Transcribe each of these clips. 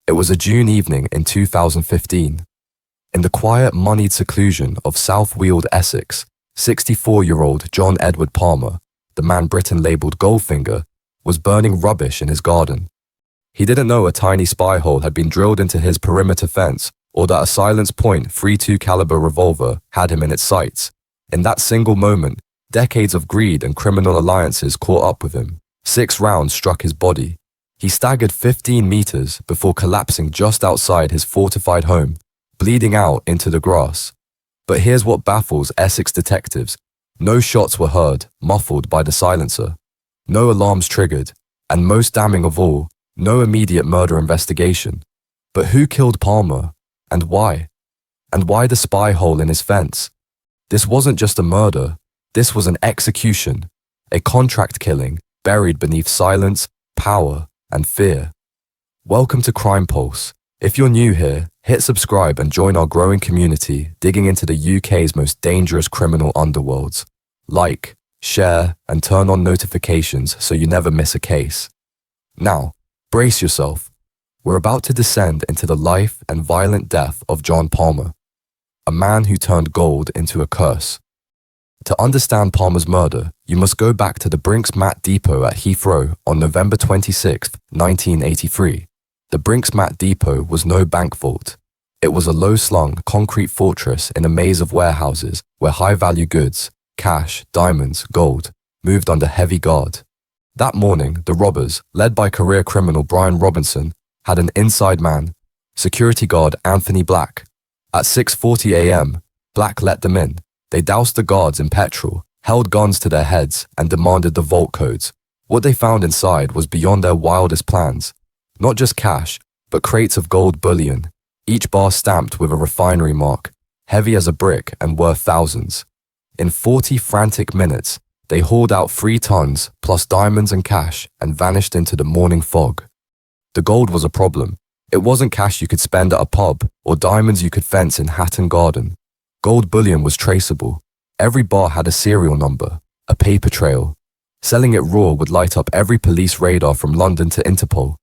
It was a June evening in 2015. In the quiet, moneyed seclusion of South Weald, Essex, 64-year-old John Edward Palmer, the man Britain labelled Goldfinger, was burning rubbish in his garden. He didn't know a tiny spy hole had been drilled into his perimeter fence, or that a silence point .32 caliber revolver had him in its sights. In that single moment, decades of greed and criminal alliances caught up with him. 6 rounds struck his body. He staggered 15 meters before collapsing just outside his fortified home, bleeding out into the grass. But here's what baffles Essex detectives. No shots were heard, muffled by the silencer. No alarms triggered, and most damning of all, no immediate murder investigation. But who killed Palmer, and why? And why the spy hole in his fence? This wasn't just a murder, this was an execution, a contract killing buried beneath silence, power, and fear. Welcome to Crime Pulse. If you're new here, hit subscribe and join our growing community digging into the UK's most dangerous criminal underworlds. Like, share, and turn on notifications so you never miss a case. Now, brace yourself. We're about to descend into the life and violent death of John Palmer, a man who turned gold into a curse. To understand Palmer's murder, you must go back to the Brinks Mat Depot at Heathrow on November 26, 1983. The Brinks Mat Depot was no bank vault. It was a low-slung concrete fortress in a maze of warehouses where high-value goods, cash, diamonds, gold, moved under heavy guard. That morning, the robbers, led by career criminal Brian Robinson, had an inside man, security guard Anthony Black. At 6:40 a.m., Black let them in. They doused the guards in petrol, held guns to their heads, and demanded the vault codes. What they found inside was beyond their wildest plans. Not just cash, but crates of gold bullion, each bar stamped with a refinery mark, heavy as a brick and worth thousands. In 40 frantic minutes, they hauled out 3 tons, plus diamonds and cash, and vanished into the morning fog. The gold was a problem. It wasn't cash you could spend at a pub, or diamonds you could fence in Hatton Garden. Gold bullion was traceable. Every bar had a serial number, a paper trail. Selling it raw would light up every police radar from London to Interpol.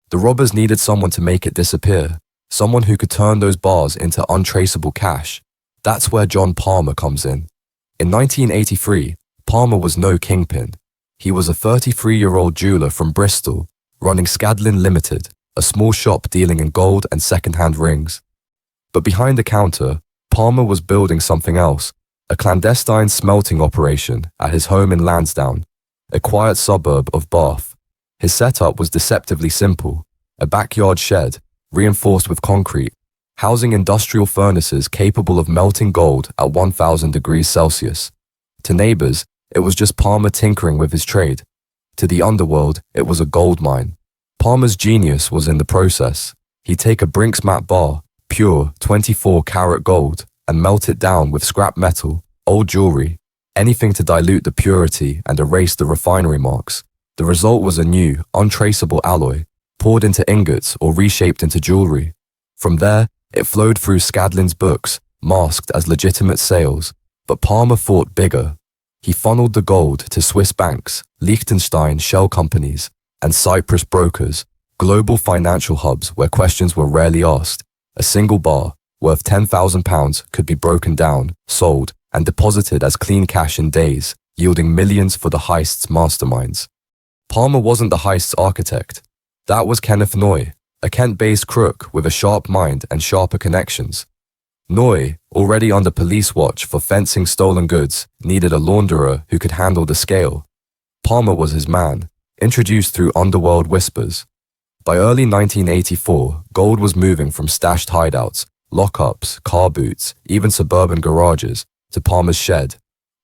The robbers needed someone to make it disappear, someone who could turn those bars into untraceable cash. That's where John Palmer comes in. In 1983, Palmer was no kingpin. He was a 33-year-old jeweler from Bristol, running Scadlin Limited, a small shop dealing in gold and second-hand rings. But behind the counter, Palmer was building something else, a clandestine smelting operation at his home in Lansdowne, a quiet suburb of Bath. His setup was deceptively simple, a backyard shed, reinforced with concrete, housing industrial furnaces capable of melting gold at 1,000 degrees Celsius. To neighbors, it was just Palmer tinkering with his trade. To the underworld, it was a gold mine. Palmer's genius was in the process. He'd take a Brinks Mat bar, pure 24-karat gold, and melt it down with scrap metal, old jewelry, anything to dilute the purity and erase the refinery marks. The result was a new, untraceable alloy, poured into ingots or reshaped into jewelry. From there, it flowed through Scadlin's books, masked as legitimate sales. But Palmer thought bigger. He funneled the gold to Swiss banks, Liechtenstein shell companies, and Cyprus brokers, global financial hubs where questions were rarely asked. A single bar, worth £10,000, could be broken down, sold, and deposited as clean cash in days, yielding millions for the heist's masterminds. Palmer wasn't the heist's architect. That was Kenneth Noy, a Kent-based crook with a sharp mind and sharper connections. Noy, already under police watch for fencing stolen goods, needed a launderer who could handle the scale. Palmer was his man, introduced through underworld whispers. By early 1984, gold was moving from stashed hideouts, lockups, car boots, even suburban garages, to Palmer's shed.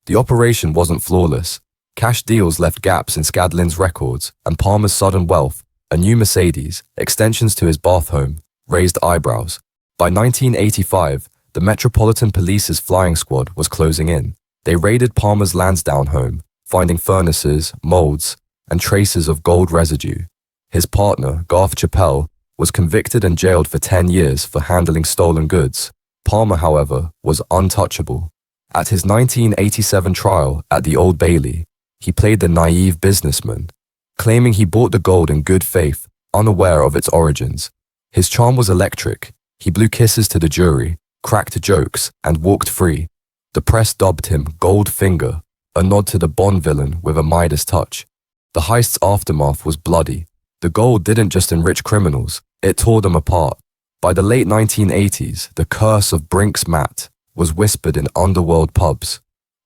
The operation wasn't flawless. Cash deals left gaps in Scadlin's records, and Palmer's sudden wealth, a new Mercedes, extensions to his bath home, raised eyebrows. By 1985, the Metropolitan Police's flying squad was closing in. They raided Palmer's Lansdowne home, finding furnaces, molds, and traces of gold residue. His partner, Garth Chappell, was convicted and jailed for 10 years for handling stolen goods. Palmer, however, was untouchable. At his 1987 trial at the Old Bailey, he played the naive businessman, claiming he bought the gold in good faith, unaware of its origins. His charm was electric. He blew kisses to the jury, cracked jokes, and walked free. The press dubbed him Goldfinger, a nod to the Bond villain with a Midas touch. The heist's aftermath was bloody. The gold didn't just enrich criminals, it tore them apart. By the late 1980s, the curse of Brinks Matt was whispered in underworld pubs.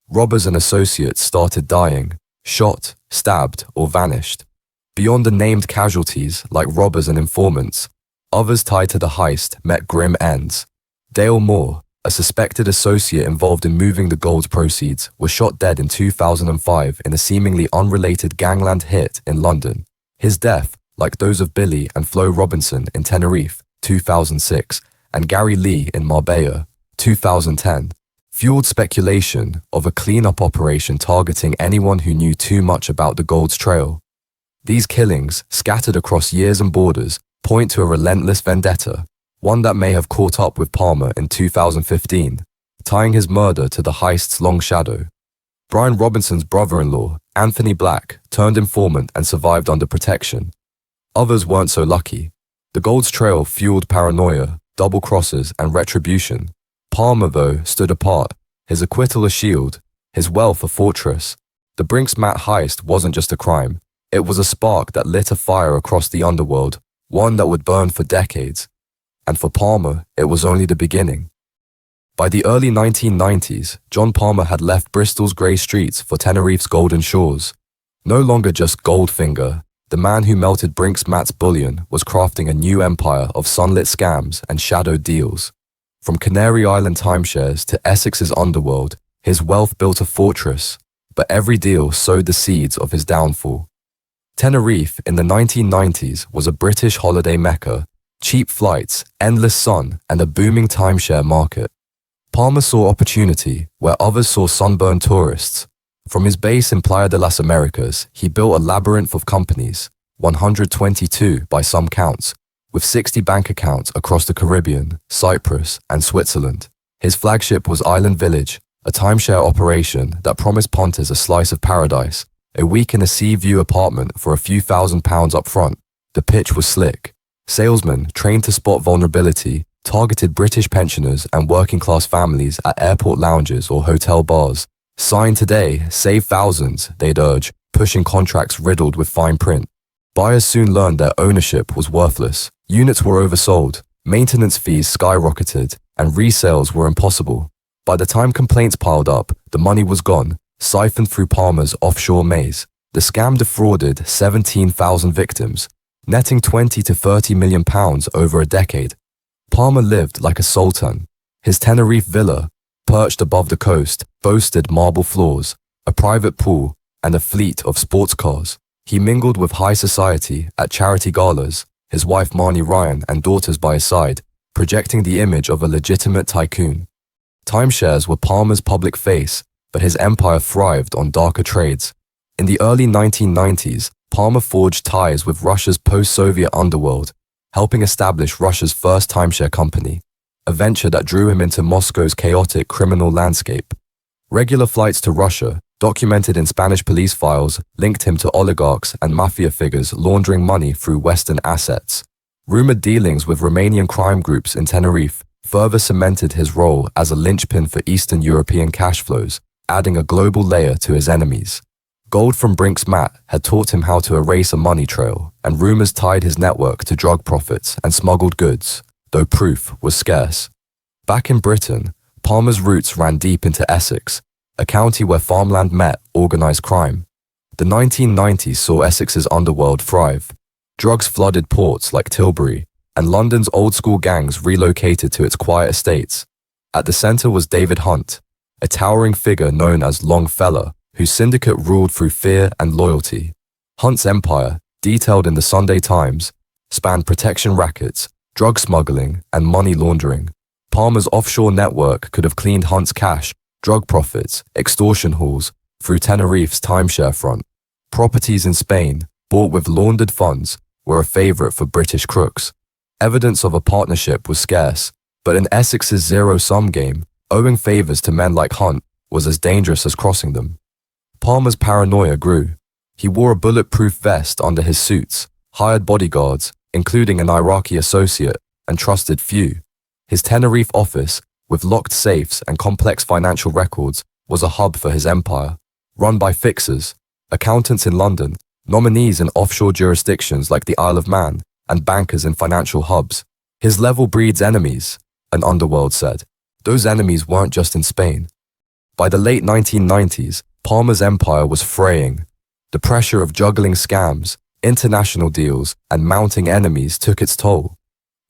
Robbers and associates started dying, shot, stabbed, or vanished. Beyond the named casualties, like robbers and informants, others tied to the heist met grim ends. Dale Moore, a suspected associate involved in moving the gold's proceeds, was shot dead in 2005 in a seemingly unrelated gangland hit in London. His death, like those of Billy and Flo Robinson in Tenerife, 2006, and Gary Lee in Marbella, 2010, fueled speculation of a cleanup operation targeting anyone who knew too much about the gold's trail. These killings, scattered across years and borders, point to a relentless vendetta, one that may have caught up with Palmer in 2015, tying his murder to the heist's long shadow. Brian Robinson's brother-in-law, Anthony Black, turned informant and survived under protection. Others weren't so lucky. The gold's trail fueled paranoia, double crosses, and retribution. Palmer, though, stood apart, his acquittal a shield, his wealth a fortress. The Brinks Matt heist wasn't just a crime. It was a spark that lit a fire across the underworld, one that would burn for decades. And for Palmer, it was only the beginning. By the early 1990s, John Palmer had left Bristol's grey streets for Tenerife's golden shores. No longer just Goldfinger, the man who melted Brinks Matt's bullion was crafting a new empire of sunlit scams and shadowed deals. From Canary Island timeshares to Essex's Underworld, his wealth built a fortress, but every deal sowed the seeds of his downfall. Tenerife in the 1990s was a British holiday mecca, cheap flights, endless sun, and a booming timeshare market. Palmer saw opportunity where others saw sunburned tourists. From his base in Playa de las Americas, he built a labyrinth of companies, 122 by some counts, with 60 bank accounts across the Caribbean, Cyprus, and Switzerland. His flagship was Island Village, a timeshare operation that promised punters a slice of paradise, a week in a sea view apartment for a few £1,000s up front. The pitch was slick. Salesmen, trained to spot vulnerability, targeted British pensioners and working-class families at airport lounges or hotel bars. Sign today, save thousands, they'd urge, pushing contracts riddled with fine print. Buyers soon learned their ownership was worthless. Units were oversold, maintenance fees skyrocketed, and resales were impossible. By the time complaints piled up, the money was gone, siphoned through Palmer's offshore maze. The scam defrauded 17,000 victims, netting £20 to £30 million over a decade. Palmer lived like a sultan. His Tenerife villa, perched above the coast, boasted marble floors, a private pool, and a fleet of sports cars. He mingled with high society at charity galas, his wife Marnie Ryan and daughters by his side, projecting the image of a legitimate tycoon. Timeshares were Palmer's public face, but his empire thrived on darker trades. In the early 1990s, Palmer forged ties with Russia's post-Soviet underworld, helping establish Russia's first timeshare company, a venture that drew him into Moscow's chaotic criminal landscape. Regular flights to Russia, documented in Spanish police files, linked him to oligarchs and mafia figures laundering money through Western assets. Rumored dealings with Romanian crime groups in Tenerife further cemented his role as a linchpin for Eastern European cash flows, adding a global layer to his enemies. Gold from Brinks Matt had taught him how to erase a money trail, and rumors tied his network to drug profits and smuggled goods, though proof was scarce. Back in Britain, Palmer's roots ran deep into Essex, a county where farmland met organized crime. The 1990s saw Essex's underworld thrive. Drugs flooded ports like Tilbury, and London's old-school gangs relocated to its quiet estates. At the center was David Hunt, a towering figure known as Longfellow, whose syndicate ruled through fear and loyalty. Hunt's empire, detailed in the Sunday Times, spanned protection rackets, drug smuggling, and money laundering. Palmer's offshore network could have cleaned Hunt's cash, drug profits, extortion hauls, through Tenerife's timeshare front. Properties in Spain, bought with laundered funds, were a favorite for British crooks. Evidence of a partnership was scarce, but in Essex's zero-sum game, owing favors to men like Hunt was as dangerous as crossing them. Palmer's paranoia grew. He wore a bulletproof vest under his suits, hired bodyguards, including an Iraqi associate and trusted few. His Tenerife office, with locked safes and complex financial records, was a hub for his empire, run by fixers, accountants in London, nominees in offshore jurisdictions like the Isle of Man, and bankers in financial hubs. His level breeds enemies, an Underworld said. Those enemies weren't just in Spain. By the late 1990s, Palmer's empire was fraying. The pressure of juggling scams, international deals, and mounting enemies took its toll.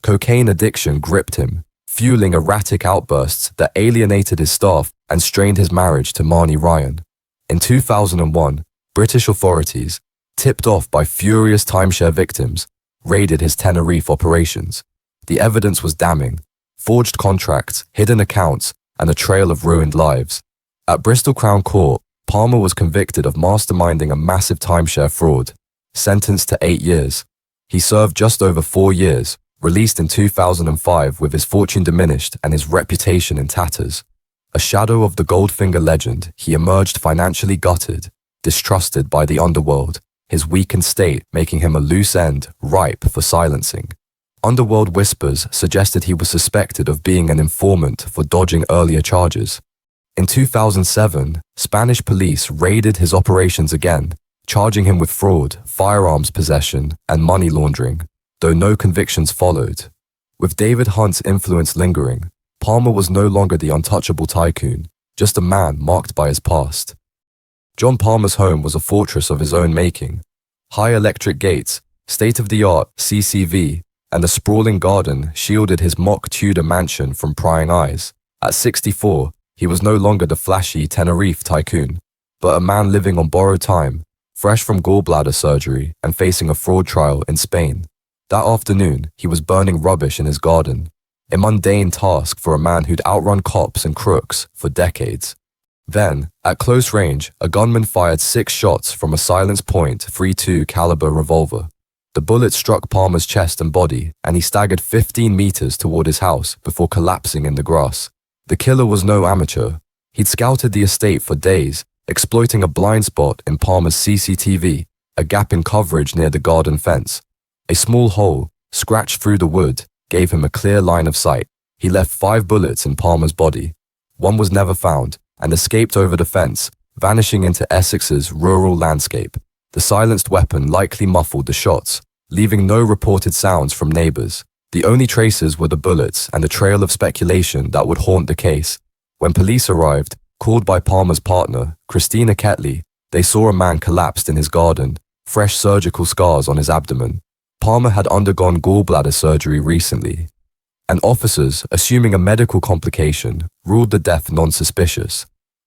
Cocaine addiction gripped him, fueling erratic outbursts that alienated his staff and strained his marriage to Marnie Ryan. In 2001, British authorities, tipped off by furious timeshare victims, raided his Tenerife operations. The evidence was damning: forged contracts, hidden accounts, and a trail of ruined lives. At Bristol Crown Court, Palmer was convicted of masterminding a massive timeshare fraud, sentenced to 8 years. He served just over 4 years, released in 2005 with his fortune diminished and his reputation in tatters. A shadow of the Goldfinger legend, he emerged financially gutted, distrusted by the underworld, his weakened state making him a loose end ripe for silencing. Underworld whispers suggested he was suspected of being an informant for dodging earlier charges. In 2007, Spanish police raided his operations again, charging him with fraud, firearms possession, and money laundering, though no convictions followed. With David Hunt's influence lingering, Palmer was no longer the untouchable tycoon, just a man marked by his past. John Palmer's home was a fortress of his own making. High electric gates, state-of-the-art CCV, and a sprawling garden shielded his mock Tudor mansion from prying eyes. At 64, he was no longer the flashy Tenerife tycoon, but a man living on borrowed time, fresh from gallbladder surgery and facing a fraud trial in Spain. That afternoon, he was burning rubbish in his garden, a mundane task for a man who'd outrun cops and crooks for decades. Then, at close range, a gunman fired 6 shots from a silence point .32 caliber revolver. The bullet struck Palmer's chest and body, and he staggered 15 meters toward his house before collapsing in the grass. The killer was no amateur. He'd scouted the estate for days, exploiting a blind spot in Palmer's CCTV, a gap in coverage near the garden fence. A small hole, scratched through the wood, gave him a clear line of sight. He left 5 bullets in Palmer's body. One was never found, and escaped over the fence, vanishing into Essex's rural landscape. The silenced weapon likely muffled the shots, leaving no reported sounds from neighbors. The only traces were the bullets and a trail of speculation that would haunt the case. When police arrived, called by Palmer's partner, Christina Ketley, they saw a man collapsed in his garden, fresh surgical scars on his abdomen. Palmer had undergone gallbladder surgery recently, and officers, assuming a medical complication, ruled the death non-suspicious.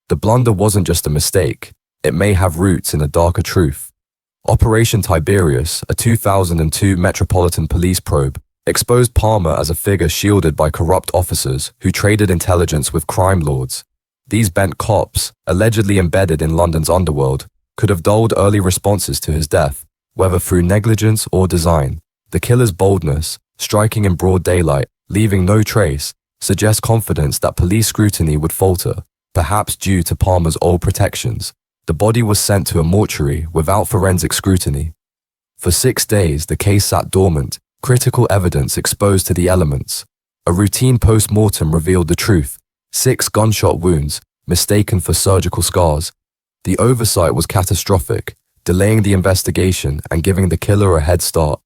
The blunder wasn't just a mistake, it may have roots in a darker truth. Operation Tiberius, a 2002 Metropolitan Police probe, exposed Palmer as a figure shielded by corrupt officers who traded intelligence with crime lords. These bent cops, allegedly embedded in London's underworld, could have dulled early responses to his death, whether through negligence or design. The killer's boldness, striking in broad daylight, leaving no trace, suggests confidence that police scrutiny would falter, perhaps due to Palmer's old protections. The body was sent to a mortuary without forensic scrutiny. For 6 days, the case sat dormant, critical evidence exposed to the elements. A routine post-mortem revealed the truth: 6 gunshot wounds, mistaken for surgical scars. The oversight was catastrophic, delaying the investigation and giving the killer a head start.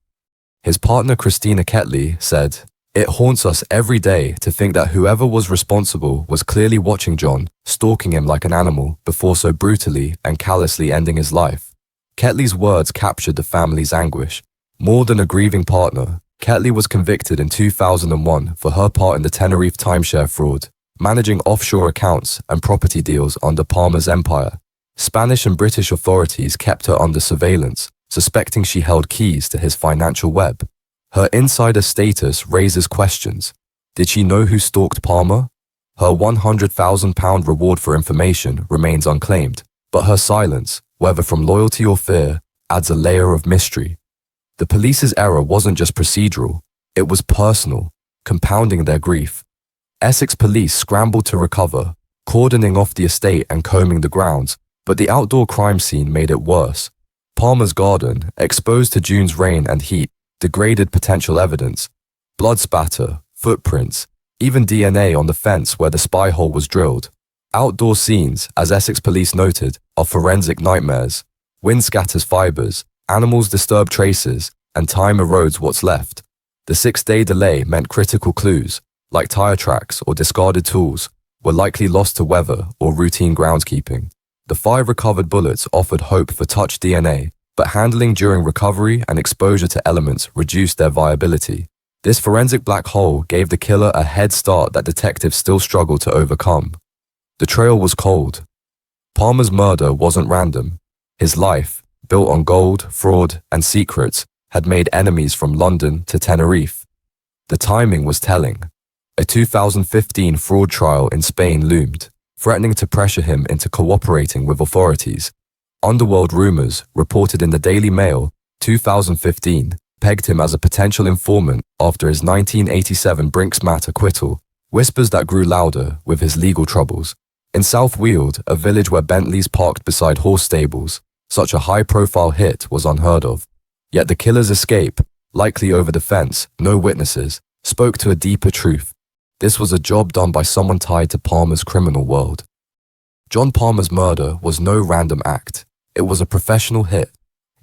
His partner Christina Ketley said, "It haunts us every day to think that whoever was responsible was clearly watching John, stalking him like an animal before so brutally and callously ending his life." Ketley's words captured the family's anguish. More than a grieving partner, Ketley was convicted in 2001 for her part in the Tenerife timeshare fraud, managing offshore accounts and property deals under Palmer's empire. Spanish and British authorities kept her under surveillance, suspecting she held keys to his financial web. Her insider status raises questions. Did she know who stalked Palmer? Her £100,000 reward for information remains unclaimed, but her silence, whether from loyalty or fear, adds a layer of mystery. The police's error wasn't just procedural, it was personal, compounding their grief. Essex police scrambled to recover, cordoning off the estate and combing the grounds, but the outdoor crime scene made it worse. Palmer's garden, exposed to June's rain and heat, degraded potential evidence, blood spatter, footprints, even DNA on the fence where the spy hole was drilled. Outdoor scenes, as Essex police noted, are forensic nightmares. Wind scatters fibers, animals disturb traces, and time erodes what's left. The 6-day delay meant critical clues, like tire tracks or discarded tools, were likely lost to weather or routine groundskeeping. The 5 recovered bullets offered hope for touch DNA, but handling during recovery and exposure to elements reduced their viability. This forensic black hole gave the killer a head start that detectives still struggled to overcome. The trail was cold. Palmer's murder wasn't random. His life, built on gold, fraud, and secrets, had made enemies from London to Tenerife. The timing was telling. A 2015 fraud trial in Spain loomed, threatening to pressure him into cooperating with authorities. Underworld rumors, reported in the Daily Mail, 2015, pegged him as a potential informant after his 1987 Brinks matter acquittal, whispers that grew louder with his legal troubles. In South Weald, a village where Bentleys parked beside horse stables, such a high-profile hit was unheard of. Yet the killer's escape, likely over the fence, no witnesses, spoke to a deeper truth. This was a job done by someone tied to Palmer's criminal world. John Palmer's murder was no random act. It was a professional hit,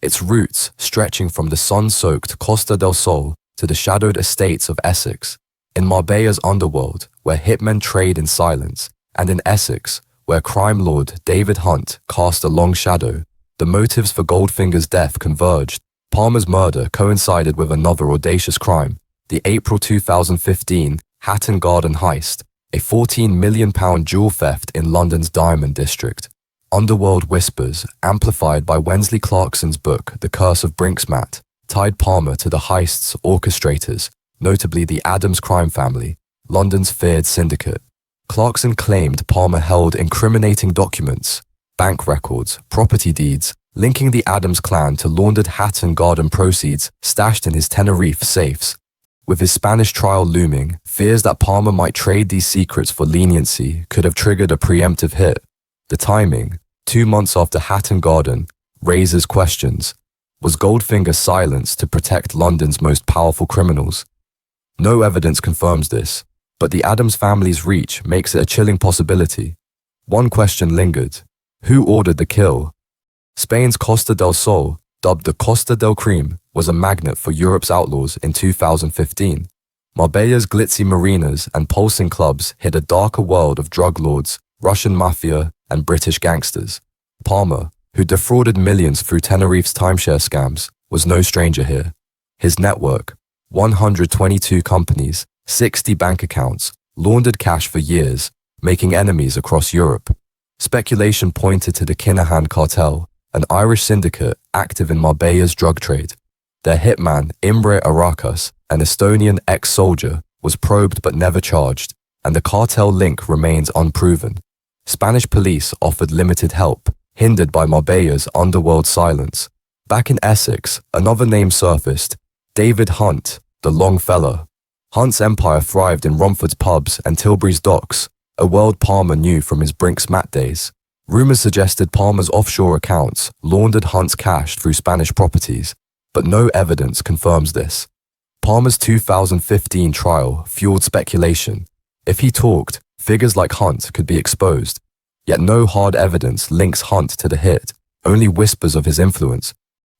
its roots stretching from the sun-soaked Costa del Sol to the shadowed estates of Essex, in Marbella's underworld, where hitmen trade in silence, and in Essex, where crime lord David Hunt cast a long shadow. The motives for Goldfinger's death converged. Palmer's murder coincided with another audacious crime, the April 2015 Hatton Garden heist, a £14 million jewel theft in London's Diamond District. Underworld whispers, amplified by Wensley Clarkson's book The Curse of Brinks, tied Palmer to the heist's orchestrators, notably the Adams crime family, London's feared syndicate. Clarkson claimed Palmer held incriminating documents, bank records, property deeds, linking the Adams clan to laundered Hatton Garden proceeds stashed in his Tenerife safes. With his Spanish trial looming, fears that Palmer might trade these secrets for leniency could have triggered a preemptive hit. The timing, 2 months after Hatton Garden, raises questions. Was Goldfinger silenced to protect London's most powerful criminals? No evidence confirms this, but the Adams family's reach makes it a chilling possibility. One question lingered. Who ordered the kill? Spain's Costa del Sol, dubbed the Costa del Crime, was a magnet for Europe's outlaws in 2015. Marbella's glitzy marinas and pulsing clubs hid a darker world of drug lords, Russian mafia, and British gangsters. Palmer, who defrauded millions through Tenerife's timeshare scams, was no stranger here. His network, 122 companies, 60 bank accounts, laundered cash for years, making enemies across Europe. Speculation pointed to the Kinahan cartel, an Irish syndicate active in Marbella's drug trade. Their hitman, Imre Arakas, an Estonian ex-soldier, was probed but never charged, and the cartel link remains unproven. Spanish police offered limited help, hindered by Marbella's underworld silence. Back in Essex, another name surfaced, David Hunt, the Long Fella. Hunt's empire thrived in Romford's pubs and Tilbury's docks, a world Palmer knew from his Brinks mat days. Rumors suggested Palmer's offshore accounts laundered Hunt's cash through Spanish properties, but no evidence confirms this. Palmer's 2015 trial fueled speculation. If he talked, figures like Hunt could be exposed. Yet no hard evidence links Hunt to the hit, only whispers of his influence.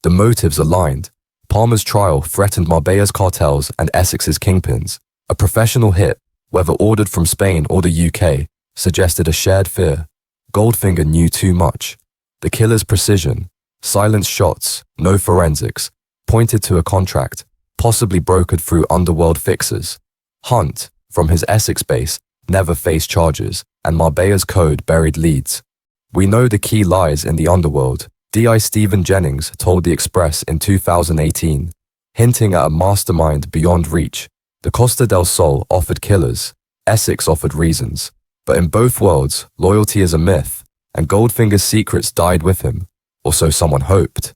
The motives aligned. Palmer's trial threatened Marbella's cartels and Essex's kingpins. A professional hit, whether ordered from Spain or the UK, suggested a shared fear. Goldfinger knew too much. The killer's precision, silenced shots, no forensics, pointed to a contract, possibly brokered through underworld fixers. Hunt, from his Essex base, never faced charges, and Marbella's code buried leads. We know the key lies in the underworld, D.I. Stephen Jennings told The Express in 2018, hinting at a mastermind beyond reach. The Costa del Sol offered killers, Essex offered reasons. But in both worlds, loyalty is a myth, and Goldfinger's secrets died with him, or so someone hoped.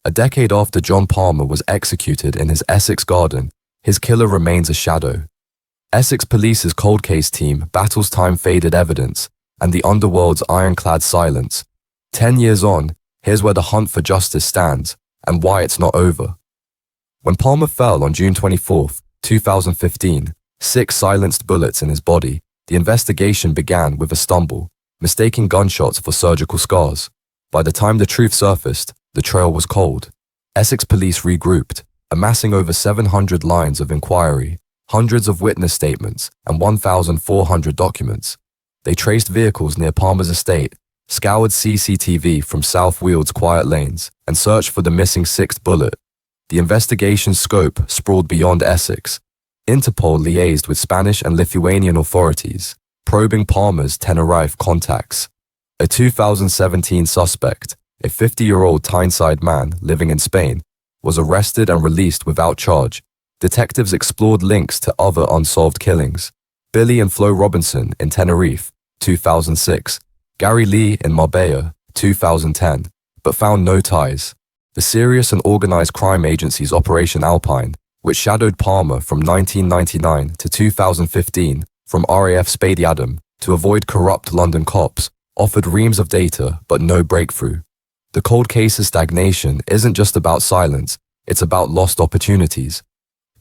A decade after John Palmer was executed in his Essex garden, his killer remains a shadow. Essex Police's cold case team battles time-faded evidence and the underworld's ironclad silence. 10 years on, here's where the hunt for justice stands and why it's not over. When Palmer fell on June 24, 2015, 6 silenced bullets in his body, the investigation began with a stumble, mistaking gunshots for surgical scars. By the time the truth surfaced, the trail was cold. Essex police regrouped, amassing over 700 lines of inquiry, hundreds of witness statements, and 1,400 documents. They traced vehicles near Palmer's estate, scoured CCTV from South Weald's quiet lanes, and searched for the missing 6th bullet. The investigation's scope sprawled beyond Essex. Interpol liaised with Spanish and Lithuanian authorities, probing Palmer's Tenerife contacts. A 2017 suspect, a 50-year-old Tyneside man living in Spain, was arrested and released without charge. Detectives explored links to other unsolved killings. Billy and Flo Robinson in Tenerife, 2006. Gary Lee in Marbella, 2010, but found no ties. The Serious and Organized Crime Agency's Operation Alpine, which shadowed Palmer from 1999 to 2015 from RAF Spade Adam to avoid corrupt London cops, offered reams of data but no breakthrough. The cold case's stagnation isn't just about silence, it's about lost opportunities.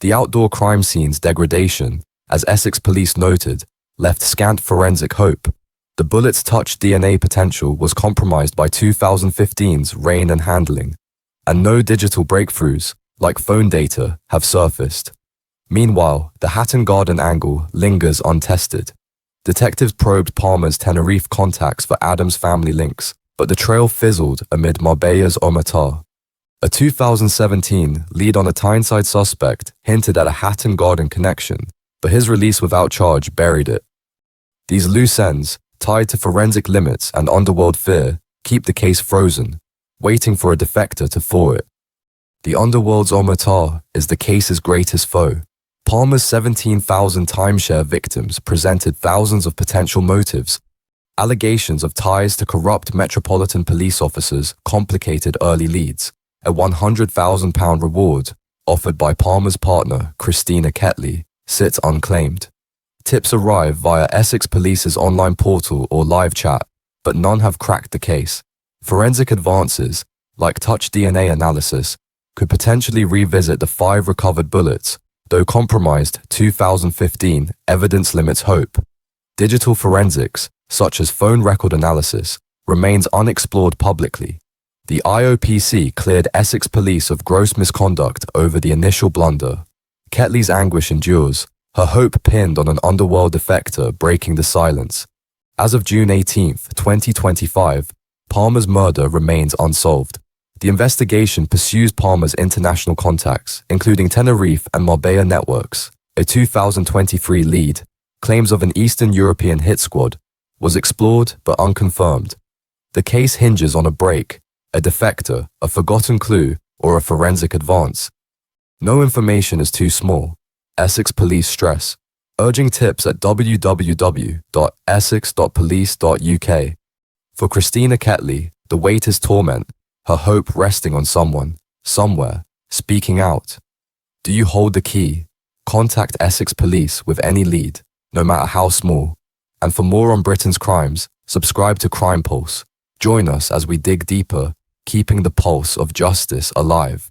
The outdoor crime scene's degradation, as Essex police noted, left scant forensic hope. The bullet's touch DNA potential was compromised by 2015's rain and handling, and no digital breakthroughs, like phone data, have surfaced. Meanwhile, the Hatton Garden angle lingers untested. Detectives probed Palmer's Tenerife contacts for Adam's family links, but the trail fizzled amid Marbella's omertà. A 2017 lead on a Tyneside suspect hinted at a Hatton Garden connection, but his release without charge buried it. These loose ends, tied to forensic limits and underworld fear, keep the case frozen, waiting for a defector to thaw it. The underworld's omertà is the case's greatest foe. Palmer's 17,000 timeshare victims presented thousands of potential motives. Allegations of ties to corrupt Metropolitan Police officers complicated early leads. A £100,000 reward, offered by Palmer's partner, Christina Ketley, sits unclaimed. Tips arrive via Essex Police's online portal or live chat, but none have cracked the case. Forensic advances, like touch DNA analysis, could potentially revisit the 5 recovered bullets, though compromised 2015 evidence limits hope. Digital forensics, such as phone record analysis, remains unexplored publicly. The IOPC cleared Essex Police of gross misconduct over the initial blunder. Ketley's anguish endures, her hope pinned on an underworld defector breaking the silence. As of June 18, 2025, Palmer's murder remains unsolved. The investigation pursues Palmer's international contacts, including Tenerife and Marbella networks. A 2023 lead, claims of an Eastern European hit squad, was explored but unconfirmed. The case hinges on a break, a defector, a forgotten clue, or a forensic advance. No information is too small. Essex Police stress, urging tips at www.essex.police.uk. For Christina Ketley, the weight is torment, her hope resting on someone, somewhere, speaking out. Do you hold the key? Contact Essex Police with any lead, no matter how small. And for more on Britain's crimes, subscribe to Crime Pulse. Join us as we dig deeper, keeping the pulse of justice alive.